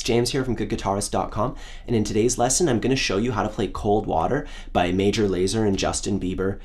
James here from goodguitarist.com, and in today's lesson I'm going to show you how to play Cold Water by Major Lazer and Justin Bieber.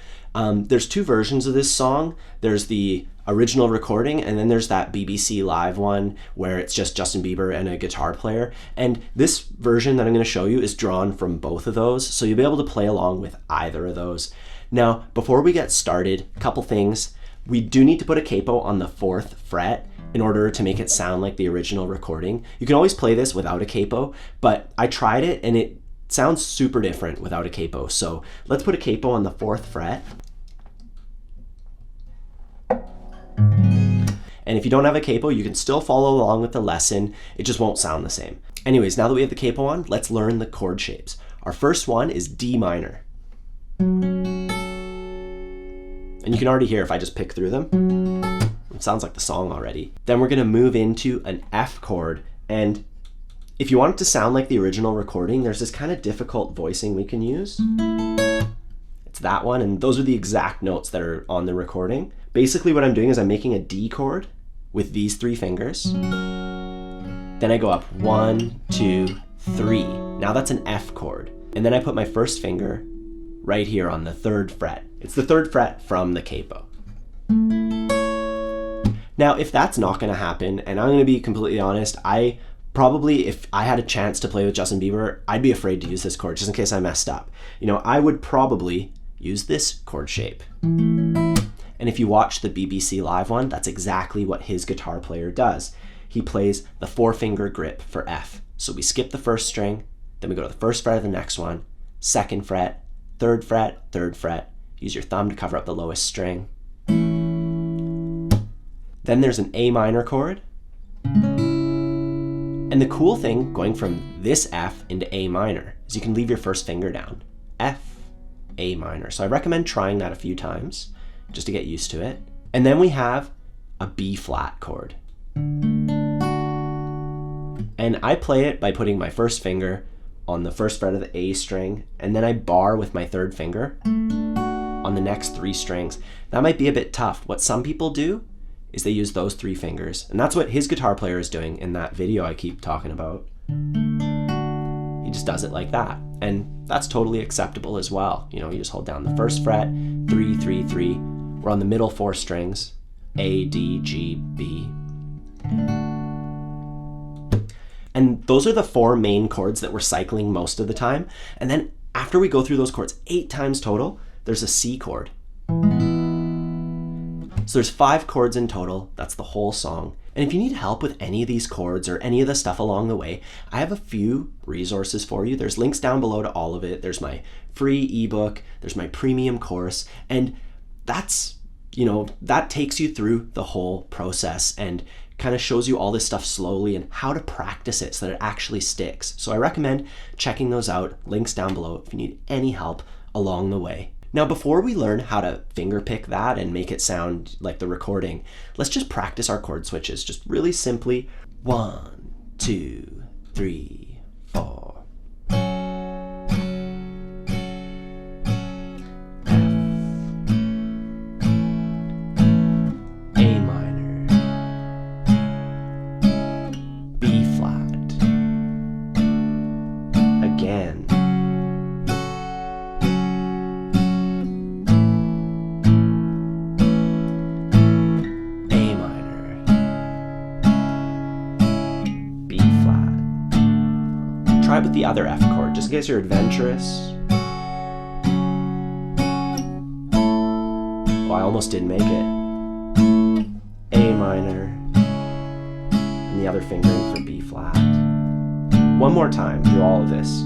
There's two versions of this song. There's the original recording, and then there's that BBC Live one where it's just Justin Bieber and a guitar player. And this version that I'm going to show you is drawn from both of those, so you'll be able to play along with either of those. Now, before we get started, a couple things. We do need to put a capo on the 4th fret in order to make it sound like the original recording. You can always play this without a capo, but I tried it and it sounds super different without a capo. So let's put a capo on the 4th fret. And if you don't have a capo, you can still follow along with the lesson. It just won't sound the same. Anyways, now that we have the capo on, let's learn the chord shapes. Our first one is D minor. And you can already hear if I just pick through them. It sounds like the song already. Then we're gonna move into an F chord. And if you want it to sound like the original recording, there's this kind of difficult voicing we can use. It's that one, and those are the exact notes that are on the recording. Basically what I'm doing is I'm making a D chord with these 3 fingers. Then I go up 1, 2, 3. Now that's an F chord. And then I put my first finger right here on the 3rd fret. It's the 3rd fret from the capo. Now, if that's not gonna happen, and I'm gonna be completely honest, I probably, if I had a chance to play with Justin Bieber, I'd be afraid to use this chord just in case I messed up. You know, I would probably use this chord shape. And if you watch the BBC Live one, that's exactly what his guitar player does. He plays the 4-finger grip for F. So we skip the 1st string, then we go to the 1st fret of the next one, 2nd fret, 3rd fret, 3rd fret. Use your thumb to cover up the lowest string. Then there's an A minor chord. And the cool thing going from this F into A minor is you can leave your first finger down. F, A minor. So I recommend trying that a few times just to get used to it. And then we have a B flat chord. And I play it by putting my first finger on the 1st fret of the A string, and then I bar with my 3rd finger on the next 3 strings. That might be a bit tough. What some people do is they use those 3 fingers. And that's what his guitar player is doing in that video I keep talking about. He just does it like that. And that's totally acceptable as well. You know, you just hold down the 1st fret, 3, 3, 3. We're on the middle 4 strings, A, D, G, B. And those are the 4 main chords that we're cycling most of the time. And then after we go through those chords 8 times total, there's a C chord. So there's 5 chords in total. That's the whole song. And if you need help with any of these chords or any of the stuff along the way, I have a few resources for you. There's links down below to all of it. There's my free ebook, there's my premium course, and that's, you know, that takes you through the whole process and kind of shows you all this stuff slowly and how to practice it so that it actually sticks. So I recommend checking those out. Links down below if you need any help along the way. Now, before we learn how to finger pick that and make it sound like the recording, let's just practice our chord switches, just really simply. 1, 2, 3, 4. Try with the other F chord, just in case you're adventurous. Oh, I almost didn't make it. A minor, and the other fingering for B flat. One more time through all of this.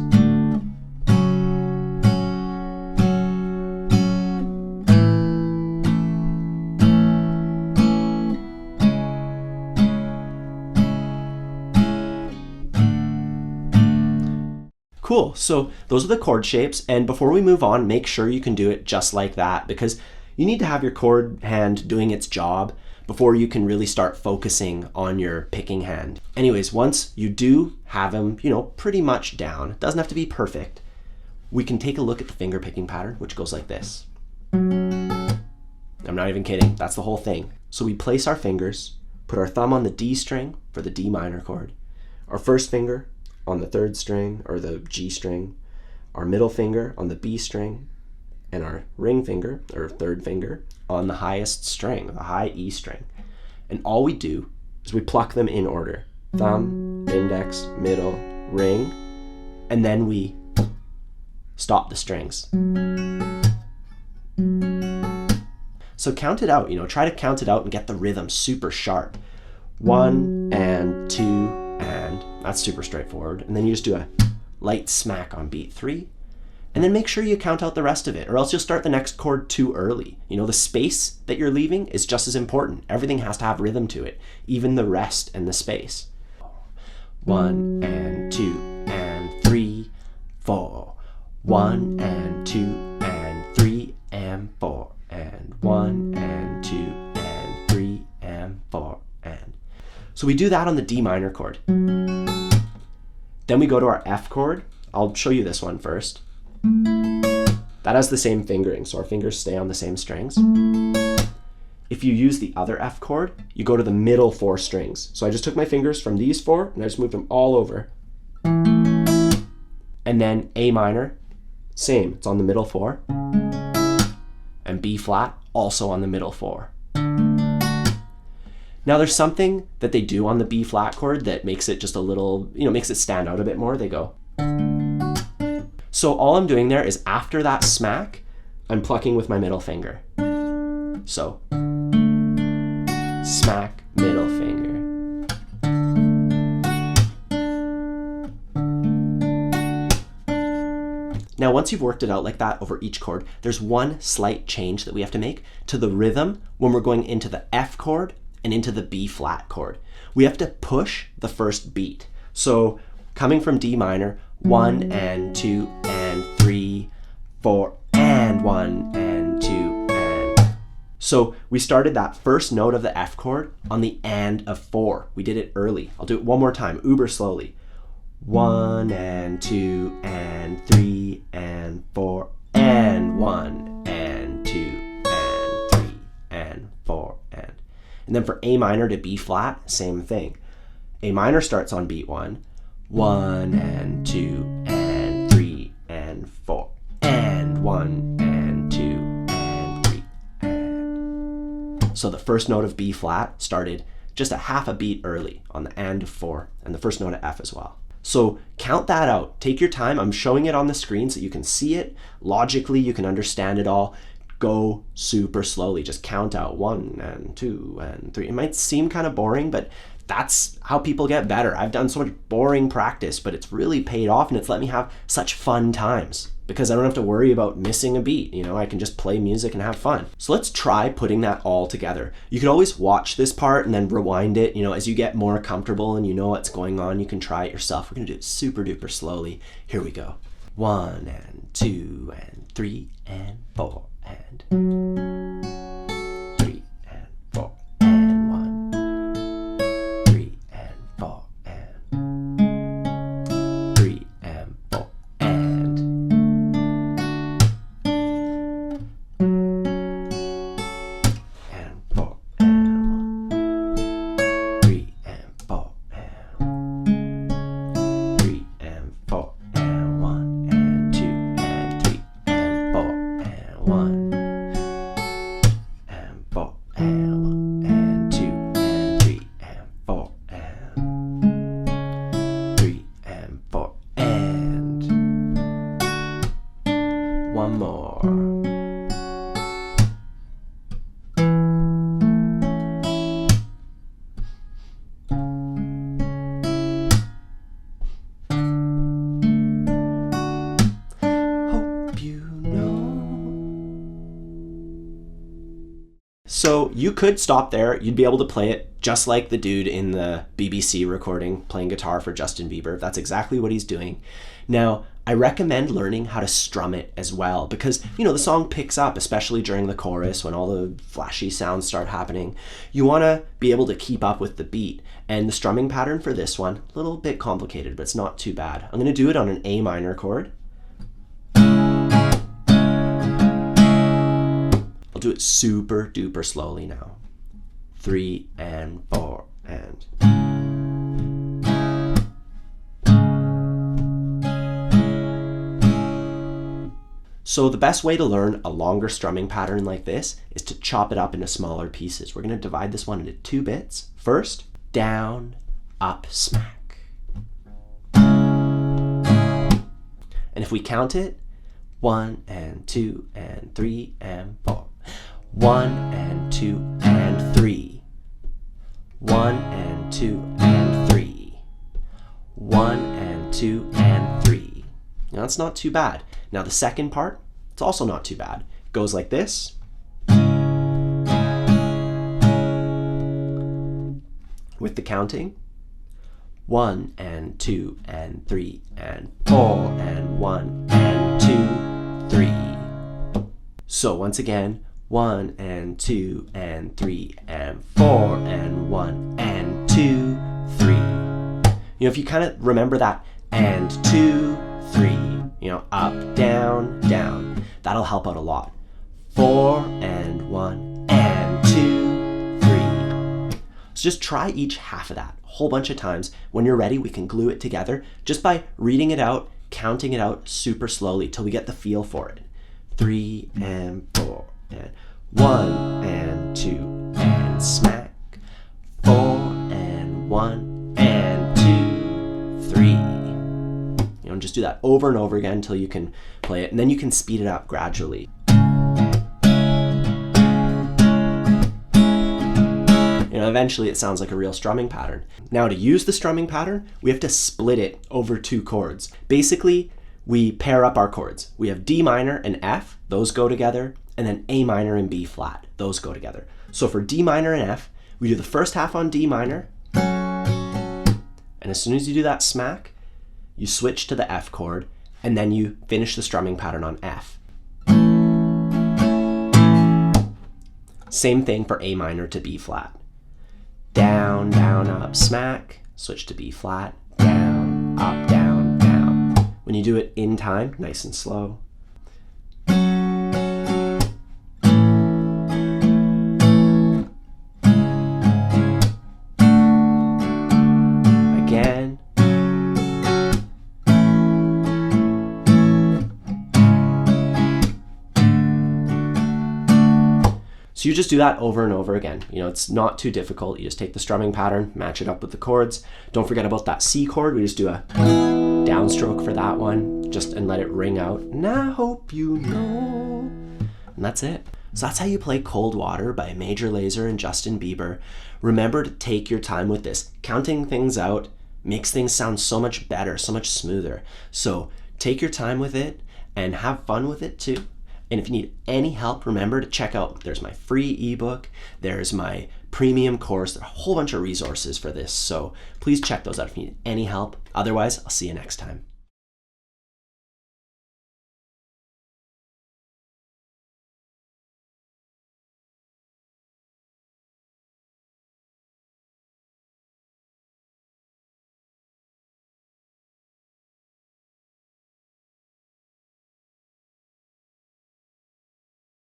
Cool, so those are the chord shapes, and before we move on, make sure you can do it just like that, because you need to have your chord hand doing its job before you can really start focusing on your picking hand. Anyways, once you do have them, you know, pretty much down, it doesn't have to be perfect, we can take a look at the finger picking pattern, which goes like this. I'm not even kidding, that's the whole thing. So we place our fingers, put our thumb on the D string for the D minor chord. our first finger on the third string or the G string, our middle finger on the B string, and our ring finger or third finger on the highest string, the high E string. And all we do is we pluck them in order. Thumb, index, middle, ring, and then we stop the strings. So count it out, try to count it out and get the rhythm super sharp. 1 and 2 and, that's super straightforward. And then you just do a light smack on beat 3. And then make sure you count out the rest of it, or else you'll start the next chord too early. The space that you're leaving is just as important. Everything has to have rhythm to it, even the rest and the space. 1 and 2 and 3, 4. 1 and 2 and 3 and 4. And 1 and 2 and 3 and 4 and. So we do that on the D minor chord. Then we go to our F chord. I'll show you this one first. That has the same fingering, so our fingers stay on the same strings. If you use the other F chord, you go to the middle 4 strings. So I just took my fingers from these 4 and I just moved them all over. And then A minor, same, it's on the middle 4. And B flat, also on the middle 4. Now there's something that they do on the B flat chord that makes it just a little, makes it stand out a bit more. They go. So all I'm doing there is after that smack, I'm plucking with my middle finger. So, smack, middle finger. Now once you've worked it out like that over each chord, there's one slight change that we have to make to the rhythm when we're going into the F chord and into the B flat chord. We have to push the first beat. So coming from D minor, 1 and 2 and 3, 4, and 1 and 2 and. So we started that first note of the F chord on the and of 4. We did it early. I'll do it one more time, uber slowly. 1 and 2 and 3 and 4 and 1 and 2 and 3 and 4 and. And then for A minor to B flat, same thing. A minor starts on beat 1. 1 and 2 and 3 and 4 and 1 and 2 and 3 and. So the first note of B flat started just a half a beat early on the and of 4 and the first note of F as well. So count that out. Take your time. I'm showing it on the screen so you can see it. Logically, you can understand it all. Go super slowly. Just count out 1 and 2 and 3. It might seem kind of boring, but that's how people get better. I've done so much boring practice, but it's really paid off and it's let me have such fun times because I don't have to worry about missing a beat. I can just play music and have fun. So let's try putting that all together. You can always watch this part and then rewind it. As you get more comfortable and you know what's going on, you can try it yourself. We're gonna do it super duper slowly. Here we go. 1 and 2 and 3 and 4 and 3 and 4 and 1. 3 and 4 and 3 and 4 and. And 4 and 1. 3 and 4 and 3 and 4 and 1 and 2 and 3 and 4 and 1. One more. Hope you know. So you could stop there. You'd be able to play it just like the dude in the BBC recording playing guitar for Justin Bieber. That's exactly what he's doing. Now, I recommend learning how to strum it as well because, the song picks up, especially during the chorus when all the flashy sounds start happening. You want to be able to keep up with the beat. And the strumming pattern for this one, a little bit complicated, but it's not too bad. I'm going to do it on an A minor chord. I'll do it super duper slowly now. 3 and 4 and. So the best way to learn a longer strumming pattern like this is to chop it up into smaller pieces. We're going to divide this one into 2 bits. First, down, up, smack. And if we count it, 1 and 2 and 3 and 4. 1 and 2 and 3. 1 and 2 and 3. 1 and 2 and 3. Now that's not too bad. Now the second part, it's also not too bad. It goes like this. With the counting. 1 and 2 and 3 and 4 and 1 and 2, 3. So once again, 1 and 2 and 3 and 4 and 1 and 2, 3. If you kind of remember that and 2, 3, up, down, down, that'll help out a lot. 4 and 1 and 2, 3. So just try each half of that a whole bunch of times. When you're ready, we can glue it together just by reading it out, counting it out super slowly till we get the feel for it. 3 and 4 and 1 and 2 and smack. 4 and 1 and 2, 3. Just do that over and over again until you can play it, and then you can speed it up gradually. Eventually it sounds like a real strumming pattern. Now to use the strumming pattern, we have to split it over 2 chords. Basically, we pair up our chords. We have D minor and F, those go together, and then A minor and B flat, those go together. So for D minor and F, we do the first half on D minor, and as soon as you do that smack, you switch to the F chord, and then you finish the strumming pattern on F. Same thing for A minor to B flat. Down, down, up, smack, switch to B flat, down, up, down, down. When you do it in time, nice and slow. Again. So you just do that over and over again. It's not too difficult. You just take the strumming pattern, match it up with the chords. Don't forget about that C chord. We just do a downstroke for that one, and let it ring out. And I hope you know. And that's it. So that's how you play Cold Water by Major Lazer and Justin Bieber. Remember to take your time with this. Counting things out makes things sound so much better, so much smoother. So take your time with it and have fun with it too. And if you need any help, remember to check out, there's my free ebook, there's my premium course, there's a whole bunch of resources for this. So please check those out if you need any help. Otherwise, I'll see you next time.